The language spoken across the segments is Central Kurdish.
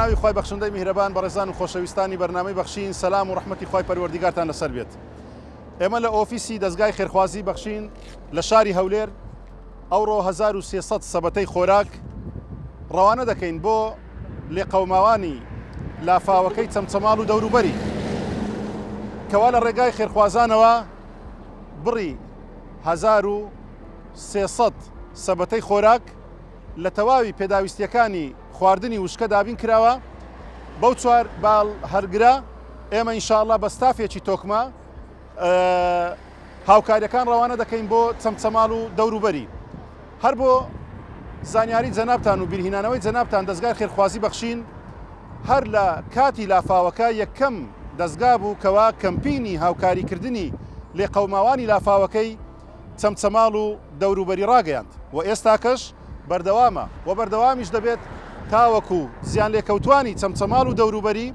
بناوی خوای بەخشندەی میهرەبان بەڕێزان و خۆشەویستانی بەرنامەی بەخشین سەلام و ڕەحمەتی خوای پەروەردیگارتان لەسەر بێت. ئێمە لە ئۆفیسی دەستگای خێرخوازی بەخشین لە شاری هەولێر ئەوڕۆ 1300 سەبەتەی خۆراک ڕەوانە دەکەین بۆ لێقەوماوانی لافاوەکەی چەمچەماڵ و دەوروبەری کەوا لە ڕێگای خێرخوازانەوە بڕی 1300 سەبەتەی خۆراک لە تەواوی پێداویستیەکانی خواردنی وشکە دابین کراوە. بەو چوار باڵ هەرگرا ئێمە ئینشاءالله بە ستافێکی تۆکمە هاوکاریەکان ڕەوانە دەکەین بۆ چەمچەماڵ و دەوروبەری. هەر بۆ زانیاری جەنابتان و بیرهێنانەوەی جەنابتان دەستگای خێرخوازی بەخشین هەر لە کاتی لافاوەکە یەکەم دەستگا بوو کەوا کەمپینی هاوکاریکردنی لێقەوماوانی لافاوەکەی چەمچەماڵ و دەوروبەری ڕاگەیاند و ئێستاکەش بەردەوامە و بەردەوامیش دەبێت تاوەکو زیان لێکەوتوانی چەمچەماڵ و دەوروبەری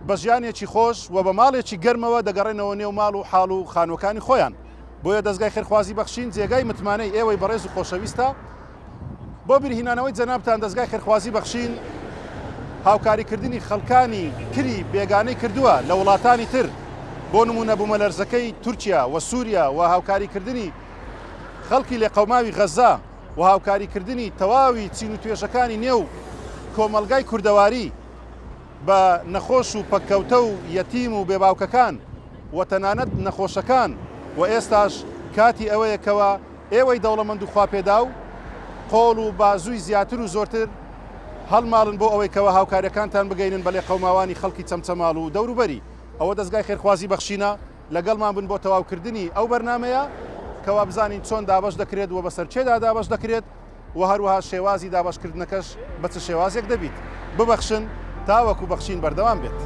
بە ژیانێکی خۆش و بە ماڵێکی گەرمەوە دەگەڕێنەوە نێو ماڵ و حاڵ و خانوەکانی خۆیان. بۆیە دەستگای خێرخوازی بەخشین جێگای متمانەی ئێوەی بەڕێز و خۆشەویستە. بۆ بیرهێنانەوەی جەنابتان دەستگای خێرخوازی بەخشین هاوکاریکردنی خەڵکانی کری بێگانەی کردووە لە وڵاتانی تر بۆ نمونە بوومەلەرزەکەی تورکیا و سووریا و هاوکاریکردنی خەڵکی لێقەوماوی غەزا و هاوکاریکردنی تەواوی چین و توێژەکانی نێو کۆمەلگای کوردەواری بە نەخۆش و پەککەوتە و یەتیم و بێباوکەکان و تەنانەت نەخۆشەکان و ئێستاش کاتی ئەوەیەکەوە ئێوەی دەوڵەمەند و خواپێدا و قۆڵ و بازووی زیاتر و زۆرتر هەڵماڵن بۆ ئەوەی کەوە هاوکاریەکانتان بگەینن بە لێقەوماوانی خەڵکی چەمچەماڵ و دەوروبەری. ئەوە دەستگای خێرخوازی بەخشینە لەگەڵمان بن بۆ تەواوکردنی ئەو بەرنمەیە کەوا بزانین چۆن دابەش دەکرێت و بەسەر چێدا دابەش دەکرێت و هەروەها شێوازی دابەشکردنەکەش بە چ شێوازێک دەبیت. ببەخشن تاوەکو بەخشین بەردەوام بێت.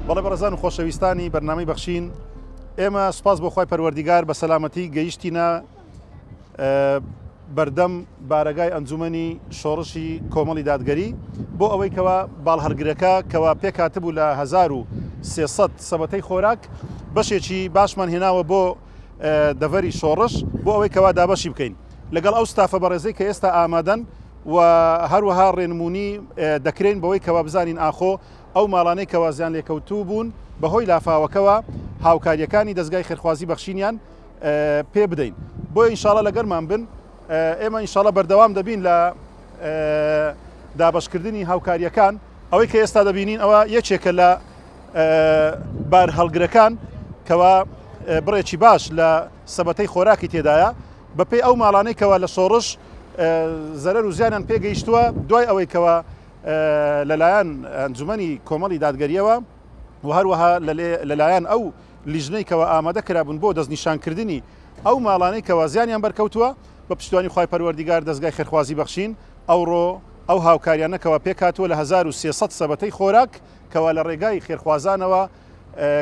بەڵێ بەڕێزان و خۆشەویستانی بەرنامەی بەخشین ئێمە سوپاس بۆ خوای پەروەردیگار بە سەلامەتی گەیشتینە بەردەم بارەگای ئەنجومەنی شۆڕشی کۆمەڵی دادگەری بۆ ئەوەی کەوا باڵهەرگرەکە کەوا پێکاتبوو لە 1300 سەبەتەی خۆراک بەشێکی باشمان هێناوە بۆ دەڤەری شۆڕش بۆ ئەوەی کەوا دابەشی بکەین لەگەڵ ئەو ستافە بەڕێزەی کە ئێستا ئامادەن و هەروەها ڕێنمونی دەکرێن بەوەی کەوا بزانین ئاخۆ ئەو ماڵانەی کەوا زیان لێکەوتوو بوون بەهۆی لافاوەکەوە هاوکاریەکانی دەستگای خێرخوازی بەخشینیان پێ بدەین. بۆیە ئینشاڵە لەگەڵمان بن ئێمە ئینشاڵە بەردەوام دەبین لە دابەشکردنی هاوکاریەکان. ئەوەی کە ئێستا دەبینین ئەوە یەکێکە لە بار هەڵگرەکان کەوا بڕێکی باش لە سەبەتەی خۆراکی تێدایە بەپێی ئەو ماڵانەی کەوا لە شۆڕش زەرەر و زیانیان پێگەیشتووە دوای ئەوەی کەوا لەلایەن ئەنجومەنی کۆمەڵی دادگەریەوە و هەروەها لەلایەن ئەو لیژنەی کەوە ئامادە کرابوون بۆ دەستنیشانکردنی ئەو ماڵانەی کەوا زیانیان بەرکەوتووە بە پشتیوانی خوای پەروەردیگار دەستگای خێرخوازی بەخشین ئەوڕۆ ئەو هاوکاریانەکەوە پێکاتووە لە 1300 سەبەتەی خۆراک کەوا لە ڕێگای خێرخوازانەوە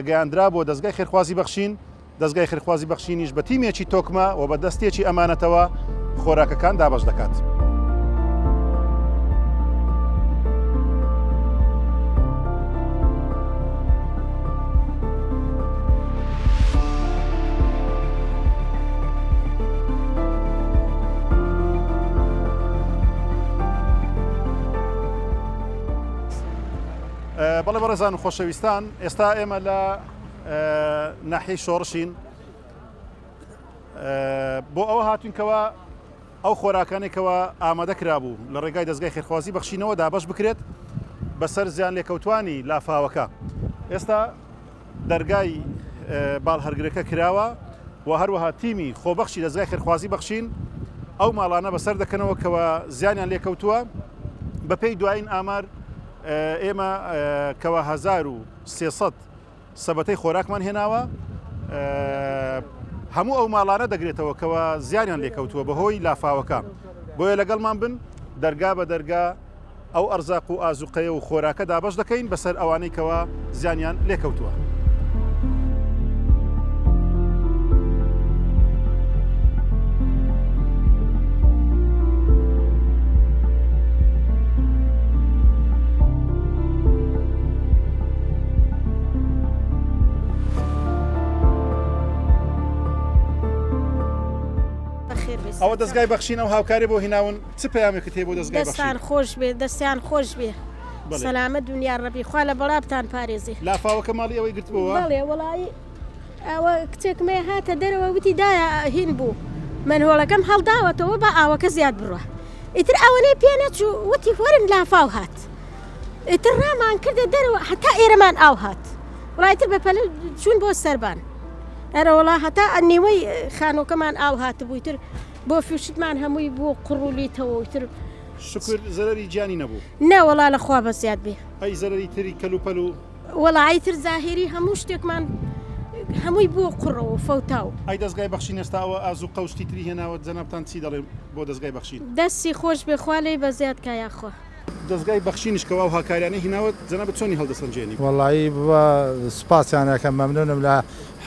گەیاندرا بۆ دەستگای خێرخوازی بەخشین. دەستگای خێرخوازی بەخشینیش بە تیمێکی تۆکمە و بە دەستێکی ئەمانەتەوە خۆراکەکان دابەش دەکات. بەڵێ بەڕێزان و خۆشەویستان ئێستا ئێمە لە ناحیەی شۆڕشین بۆ ئەوە هاتوینکەوە ئەو خۆراکانێکەوە ئامادە کرابوو لە ڕێگای دەستگای خێرخوازی بەخشینەوە دابەش بکرێت بەسەر زیان لێکەوتوانی لافاوەکە. ئێستا دەرگای باڵهەرگرەکە کراوە و هەروەها تیمی خۆبەخشی دەستگای خێرخوازی بەخشین ئەو ماڵانە بەسەر دەکەنەوە کەوە زیانیان لێکەوتووە بەپێی دوایین ئامار ئێمە کەوا 1300 سەبەتەی خۆراکمان هێناوە هەموو ئەو ماڵانە دەگرێتەوە کەوا زیانیان لێکەوتووە بەهۆی لافاوەکە. بۆیە لەگەڵمان بن دەرگا بە دەرگا ئەو ئەرزاق و ئازوقەیە و خۆراکە دابەش دەکەین بەسەر ئەوانەی کەوا زیانیان لێکەوتووە. ئەوە دەستگای بەخشین ئەو هاوکاری بۆ هیناون چ پەیامێکت هەیە بۆ دەستگای بەخشین؟ دەستان خۆش بێ دەستیان خۆش بێ سەلامە دنیا ڕەبی خوا لە بەڵابتان پارێزی. لافاوەکە ماڵی ئەوەی گرتبووە؟ بەڵێ وەڵایی ئەوە کچێکمێ هاتە دەرەوە وتی دایە هین بوو منهۆڵەکەم هەڵداوەتەوە بە ئاوەکە زیاد بڕوە ئیتر ئەوەنەی پێ نەچوو وتی وەرن لافاو هات ئیتر ڕامان کردە دەرەوە هەتا ئێرەمان ئاو هات وڵایتر بەپەلە چوون بۆ سەربان ئەرە وڵا هەتا نیوەی خانۆکەمان ئاو هاتبوویتر بۆ فیوشتمان هەمووی بۆ قڕولیتەوەتر شکر زەرری گیانی نەبوو نەوەڵا لە خوا بە زیاد بێ ئەی زەرری تری کەلوپەل و وەڵایتر زاهێری هەموو شتێکمان هەمووی بۆ قڕەوە فەوتاو. ئەی دەستگای بەخشین ئێستاەوە ئازوو قەوشتی تری هێناوە جەنابتان چی دەڵێ بۆ دەستگای بەخشین؟ دەستی خۆش بێخوا لێ بە زیاد کایاخوا. دەستگای بەخشینش کەوا و هاکاریانە هیناوە جەناب چۆنی هەڵدەسەنجێنی؟ وەڵایی سپاسیانەکەم مەمنونم لە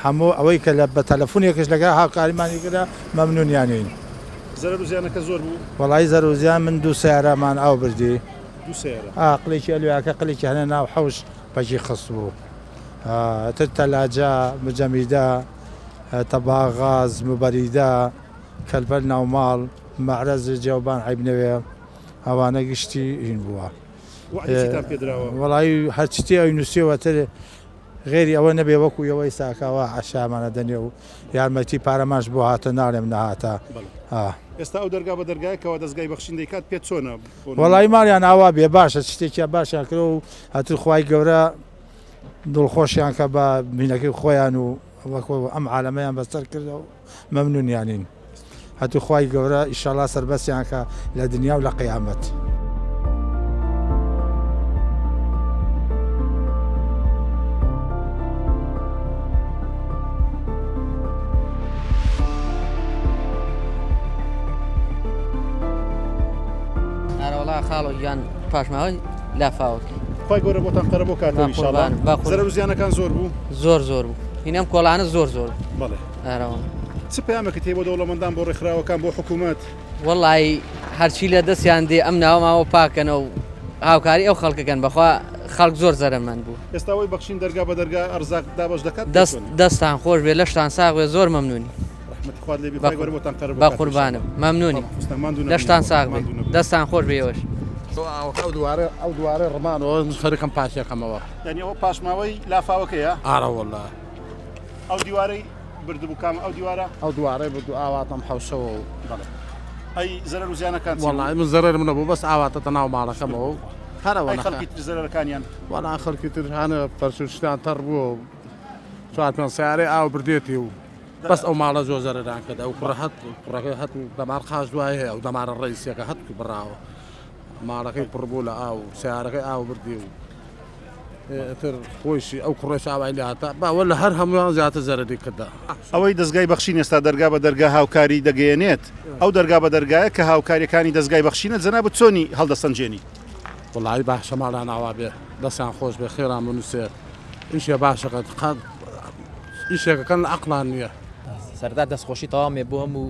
هەموو ئەوەی کە لە بە تەلەفۆنێکش لەگە هاوکاریمانی کرا مەمنونیانین. زەرەر و زیانەکە زۆر بوو؟ وەڵایی زەرەر و زیان من دوو سیارەمان ئاو بردی دوو سیارە قڵێکی ئەلویاکە قڵێکی هەنە ناو حەوش بەجی خست بوو تر تەلاجە مجەمیدە تەباغاز مبەریدە کەلبەر ناوماڵ مەعرەز جێوبان عیبنەوێ ئەوانە گشتی هین بووە. وەڵایی هەرچتی ئەوی نووسیەوەتر غێری ئەوە نەبێ وەکو ئەوەی ساکەوە عەشامانە دەنێ و یارمەتی پارەماش بۆ هاتە ناڵێم نەهاتە. ئێستا ئەو دەرگا بە دەرگایەکەوە دەستگای بەخشین دەیکات پێت چۆنە؟ وەڵایی ماڵیان ئاوا بێ باشە شتێکیان باشیان کرد و هەتر خوای گەورە دڵخۆشیان کە بە بینەکەی خۆیان و وەکو ئەم عالەمەیان بەسەر کردەوە مەمنونیانین هەتو خوای گەورە ئیشەڵا سەربەستیان کە لە دنیا و لە قیامەت. ئەرەوەڵا خاڵۆ یان پاشماوەی لافاوەکە خی گەورە بۆتان قەرە بۆ کاتەوە ئینشاڵڵا. زەرەر و زیانەکان زۆر بوو؟ زۆر بوو هینەم کۆڵانە زۆر بەڵێ ئەرەوە چ پەیامێکت هەیە بۆ دەوڵەمەندان بۆ ڕێکخراوەکان بۆ حکوومەت؟ وەڵی هەرچی لە دەستیان دێ ئەم ناوەماوە پاکەنەوە و هاوکاری ئەو خەڵکەکەن بەخوا خەڵک زۆر زەرمەند بوو. ئێستاەوەی بەخشین دەرگا بە دەرگا ئەرزاق دابەش دەکات دەستان خۆش بێ لەشتان ساغێ زۆر مەمنونی بە قوربانم مەمنونی لەشتان ساغ بێ دەستان خۆش بێەوەش. ئەو دوارە ڕمانەوە خەرکەم پاشەکەمەوە یعنی ئەوە پاشماوەی لافاوەکەیە؟ ئارەوەڵا ئەو دیوارەی بردبوو کام ئەو دیوارە؟ ئەو دوارەی بردو ئاواتەم حوشەوە و ئەی زەرەر و زیانەکان وەڵای من زەرەر منە بوو بەس ئاواتە ناو ماڵەکەمەوە هەرەوە خەڵکی تر زەرەرەکانیان وەڵا خەڵکی تر هەنە پەرسوشتیان تەڕ بووە چوار پێ سیارەی ئاو بردێتی و بەس ئەو ماڵە زۆر زەرەران کردە ئەو کوڕە کوڕەکەی هەت و دەمار خاش دوای هەیە ئەو دەمارە ڕئیسیەکە هەتکی بڕاوە ماڵەکەی پڕبوو لە ئاو سیارەکەی ئاو بردی و تر خۆشی ئەو کوڕێش ئاوای لاتە باوە لە هەر هەمویان زیاتر زەرەری کردە. ئەوەی دەستگای بەخشین ئێستا دەرگا بە دەرگا هاوکاری دەگەیەنێت ئەو دەرگا بە دەرگایە کە هاوکاریەکانی دەستگای بەخشینە جەناب چۆنی هەڵدەسەنجێنی؟ وڵی باشە ماڵان ئاوا بێ دەستیان خۆش بێ خێران منووسێ ئیشێ باشەکە ئیشێکەکەن لە عەقڵان نییە. سەردا دەستخۆشی تەوامێ بۆ هەموو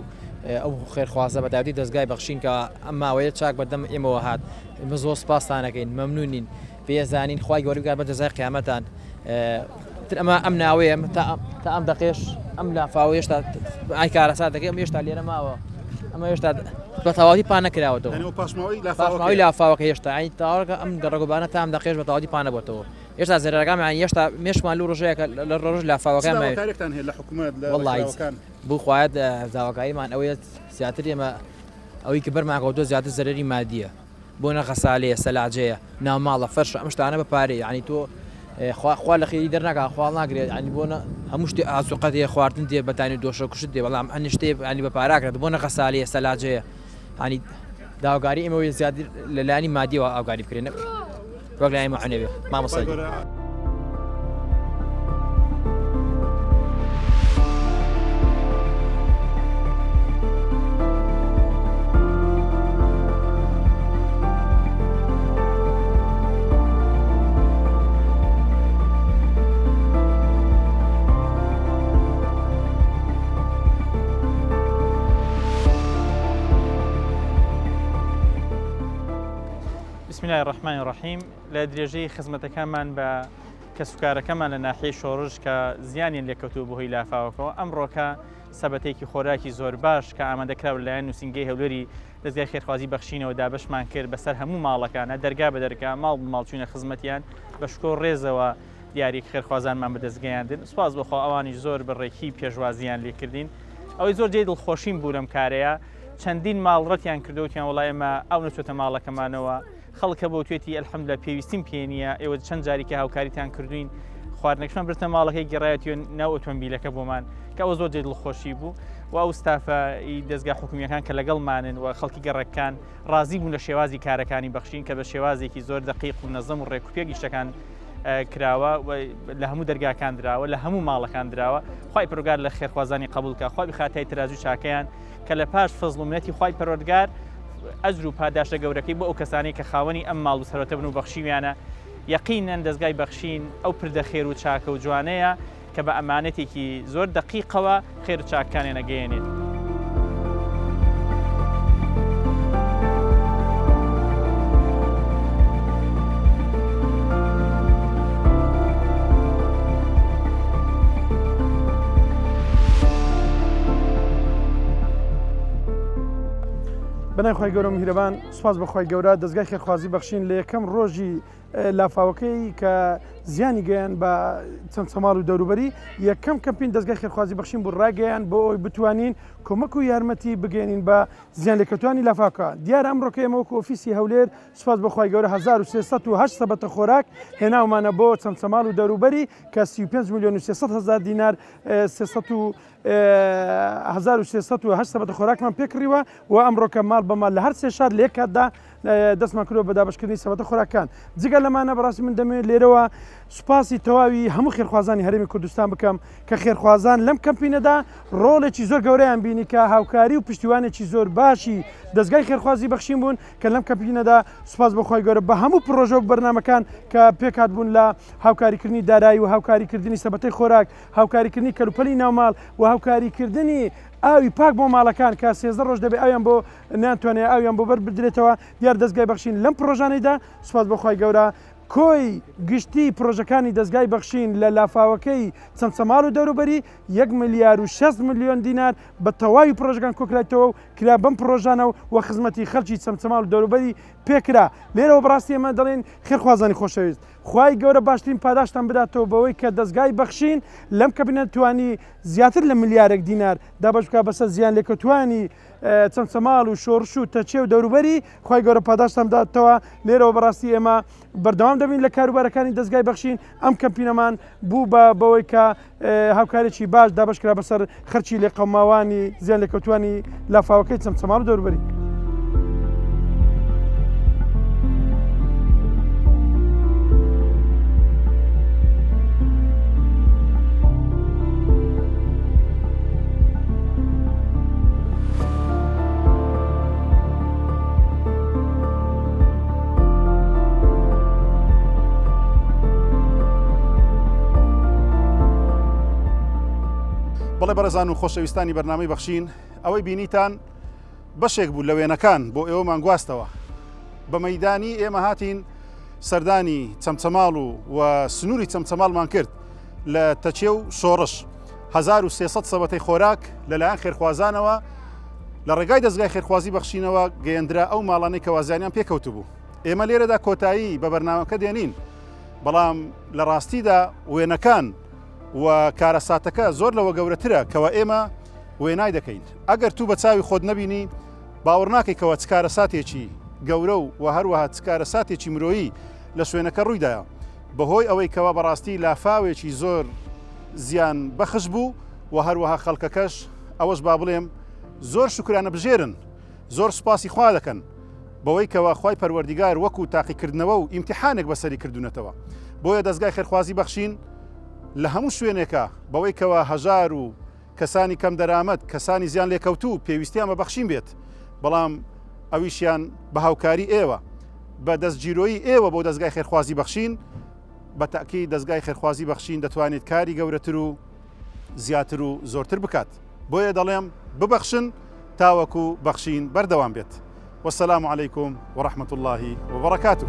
ئەو خێرخوازە بە داوی دەستگای بەخشین کە ئەم ماوەیە چاک بەردەم ئێمەوە هات ئمە زۆر سپاسانەکەین مەمنونین پێزانین خی گەوریگار بە دەزای قیامەتان ئەمە ئەم ناوەیە تا ئەم دەقێش ئەم لافاوە هێشتا ئایکارەسا دەکەی ئەم هێشتا لێرە ماوە ئەمە هێشتا بە تەواوی پان نەکراوەتەوە پاشماوەی لافاوەکە هێشتا ئەی تاوەکە ئەم گەڕگوبانە تا ئەم دەقێش بە تەواوی پانە بۆتەوە هێشتا زێرەکان هێشتا مێشمان لو ڕۆژەیەکە لە ڕۆژ لافاوەکان بوو خوایەت زاوەکاییمان ئەوەیە زیاتر ئێمە ئەوەی کە بەرماکەوتۆ زیاتر زەرەری مادیە بۆ نەخەسالەیە سەلاجەیە ناوماڵە فەرش ئەم شتانە بەپارەی ینی تۆ خوا لە خێری دەرناکە خوا ناگرێت ینی بۆ هەموو شتی ئاسوقەتێ خواردن دێ بەتانی دۆشە کوشت دێ بەڵام ئەنی شتێ ینی بە پاراکرێت بۆ نەخەسالەیە سەلاجەیە ینی داواگاری ئێمەوەی زیاتر لەلایانی مادیەوە ئاگاری بکرێن وەک لای مەحنەوێ مامۆستا. بسم الله الرحمن الرحیم لە درێژەی خزمەتەکانمان بە کەسوکارەکەمان لە ناحیەی شۆڕش کە زیانیان لێکەوتووە بەهۆی لافاوەکەوە ئەمڕۆکە سەبەتێکی خۆراکی زۆر باش کە ئامادەکراوە لەلایەن نووسینگەی هەولێری دەستگای خێرخوازی بەخشینەوە دابشمان کرد بەسەر هەموو ماڵەکانە دەرگا بە دەرگا ماڵ ماڵچوونە خزمەتیان بە شکۆ ڕێزەوە دیاریک خێرخوازانمان بەدەستگەیاندن سوپاس بەخۆ ئەوانی زۆر بەڕێکی پێشوازیان لێکردین ئەوەی زۆر جێ دڵخۆشیم بوو لەم کارەیە چەندین ماڵڕەتیان کردوتیان وڵای ئێمە ئەو نەچۆتە ماڵەکەمانەوە خەڵکە بۆ توێتی ئەلحەمدوللا پێویستیم پێ نییە ئێوە چەند جارێکی هاوکاریتان کردوین خواردنەکەشمان برتە ماڵەکەی گەڕایەتی ناو ئۆتۆمبیلەکە بۆمان کە ئەوە زۆر جێ دڵخۆشی بوو و ئەو ستافە دەستگا حکومیەکان کە لەگەڵمانن و خەڵکی گەڕەکان ڕازی بوون لە شێوازی کارەکانی بەخشین کە بە شێوازێکی زۆر دقیق و نەزەم و ڕێکوپێکی شتەکان کراوە لە هەموو دەرگاکان درراوە لە هەموو ماڵەکان درراوە خی پرۆگار لە خێرخوازانی قبولکە خی بخاتای ترازوی چاکەیان کە لە پاش فەزڵومەتی خی پەروەردگار ئەجر و پاداشە گەورەکەی بۆ ئەو کەسانی کە خاوەنی ئەم ماڵ و سەرەتە بن و بەخشیویانە یەقینەن دەستگای بەخشین ئەو پردە خێر و چاکە و جوانەیە کە بە ئەمانەتێکی زۆر دقیقەوە خێر و چاکەکانیان ئەگەیەنێت. بەنای خی گەورە میهرەبان سوپاس بەخوای گەورە دەستگای خێرخوازی بەخشین لە یەکەم ڕۆژی لافاوەکەی کە زیانی گەیان بە چەند سەماڵ و دەوروبەری یەکەم کەمپین دەستگای خێرخوازی بەخشین بۆ ڕاگەیان بۆ ئەوی بتوانین کۆمەک و یارمەتی بگەێنین بە زیان لێکەوتوانی لافاوەکە. دیارە ئەمڕۆکە ئێمە وەکو ئۆفیسی هەولێر سوپاس بەخوای گەورە 1308 سەبەتە خۆراک هێناومانە بۆ چەند سەماڵ و دەوروبەری کە 35 میلیۆن و 300 دینار 1308 سەبەتە خۆراکمان پێکڕیوە و ئەمڕۆکە ماڵ بەمال لە هەر سێ شار لە یەکاتدا دەستمان کردووە بە دابشکردنی سەبەتە خۆراکان. جگە لەمانە بەڕاستی من دەمەوێت لێرەوە سوپاسی تەواوی هەموو خێرخوازانی هەرێمی کوردستان بکەم کە خێرخوازان لەم کەمپینەدا ڕۆڵێکی زۆر گەورەیان بینی کە هاوکاری و پشتیوانێکی زۆر باشی دەستگای خێرخوازی بەخشین بوون کە لەم کەمپینەدا سوپاس بەخوای گەورە بە هەموو پرۆژە و بەرنامەکان کە پێکات بوون لە هاوکاریکردنی دارایی و هاوکاریکردنی سەبەتەی خۆراک هاوکاریکردنی کەلوپەلی ناوماڵ و هاوکاریکردنی ئاوی پاک بۆ ماڵەکان کە 13 ڕۆژ دەبێت ئەویان بۆ ناتوانێت ئاویان بۆ بەر بدرێتەوە دیار دەستگای بەخشین لەم پرۆژانەیدا سوپاس بەخوای گەورە کۆی گشتی پرۆژەکانی دەستگای بەخشین لە لافاوەکەی چەند سەماڵ و دەوروبەری 1 ملیار و 6 میلیۆن دینار بە تەواوی پرۆژەکان کۆکرایەوە و کرا بەم پرۆژانە و خزمەتی خەڵکی چەند سەماڵ و دەوروبەری پێکرا. لێرەوە بەڕاستی ئێمە دەڵێن خێرخوازانی خۆشەویست خوای گەورە باشترین پاداشتان بداتەوە بەوەی کە دەستگای بەخشین لەم کەبینە توانی زیاتر لە ملیارێک دینار دابش بکە بەسەر زیان لێکەوتوانی چەند سەماڵ و شۆڕش و تەچێ و دەوروبەری خوای گەورە پاداشتان بداتەوە. لێرەوە بەڕاستی ئێمە بەردەوام دەبین لە کاروبارەکانی دەستگای بەخشین ئەم کەمپینەمان بوو بەوەی کە هاوکارێکی باش دابشکرا بەسەر خەرچی لێقەماوانی زیان لێکەوتوانی لافاوەکەی چەند سەماڵ و دەوروبەری. بەڵێ بەڕێزان و خۆشەویستانی بەرنامەی بەخشین ئەوەی بینیتان بەشێک بوو لە وێنەکان بۆ ئێوەمان گواستەوە بە مەیدانی ئێمە هاتین سەردانی چەمچەماڵ و سنووری چەمچەماڵمان کرد لە تەچێ و شۆڕش 1300 سەبەتەی خۆراک لەلایەن خێرخوازانەوە لە ڕێگای دەستگای خێرخوازی بەخشینەوە گەیەندرا ئەو ماڵانەی کە وازیانیان پێکەوت بوو. ئێمە لێرەدا کۆتایی بە بەرنامەکە دێنین بەڵام لە ڕاستیدا وێنەکان و کارەساتەکە زۆر لەوە گەورەترە کەوە ئێمە وێنای دەکەین. ئەگەر تو بە چاوی خۆت نەبینی باوەڕ ناکەیتەوە چ کارەساتێکی گەورە و هەروەها چ کارەساتێکی مرۆیی لە شوێنەکە ڕوویدایە بەهۆی ئەوەی کەوا بەڕاستی لافاوێکی زۆر زیان بەخش بوو و هەروەها خەڵکەکەش ئەوەش با بڵێم زۆر شکرانە بژێرن زۆر سوپاسی خوا دەکەن بەوەی کەوا خوای پەروەردیگار وەکو تاقیکردنەوە و ئیمتیحانێک بەسەری کردوونەتەوە. بۆیە دەستگای خێرخوازی بەخشین لە هەموو شوێنێکە بەوەی کەوا هەژار و کەسانی کەم دەرامەت کەسانی زیان لێکەوتوو پێویستیان بە بەخشین بێت بەڵام ئەویشیان بە هاوکاری ئێوە بە دەستگیرۆیی ئێوە بۆ دەستگای خێرخوازی بەخشین بە تاکید دەستگای خێرخوازی بەخشین دەتوانێت کاری گەورەتر و زیاتر و زۆرتر بکات. بۆیە دەڵێم ببەخشن تاوەکو بەخشین بەردەوام بێت. والسلام عليكم ورحمة الله وبركاته.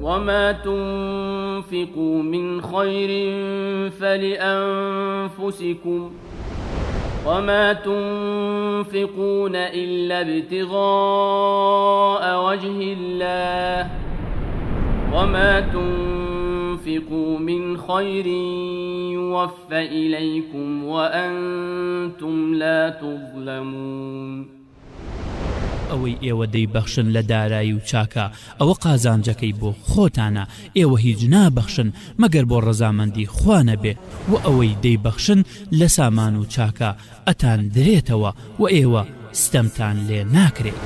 وما تنفقوا من خير فلأنفسكم وما تنفقون إلا ابتغاء وجه الله وما تنفقوا من خير يوفى إليكم وأنتم لا تظلمون. ئەوەی ئێوە دەیبەخشن لە دارایی و چاکە ئەوە قازانجەکەی بۆ خۆتانە، ئێوە هیچ نابەخشن مەگەر بۆ ڕەزامەندی خوا نەبێ، و ئەوەی دەیبەخشن لە سامان و چاکە ئەتان درێتەوە و ئێوە ستەمتان لێ ناکرێت.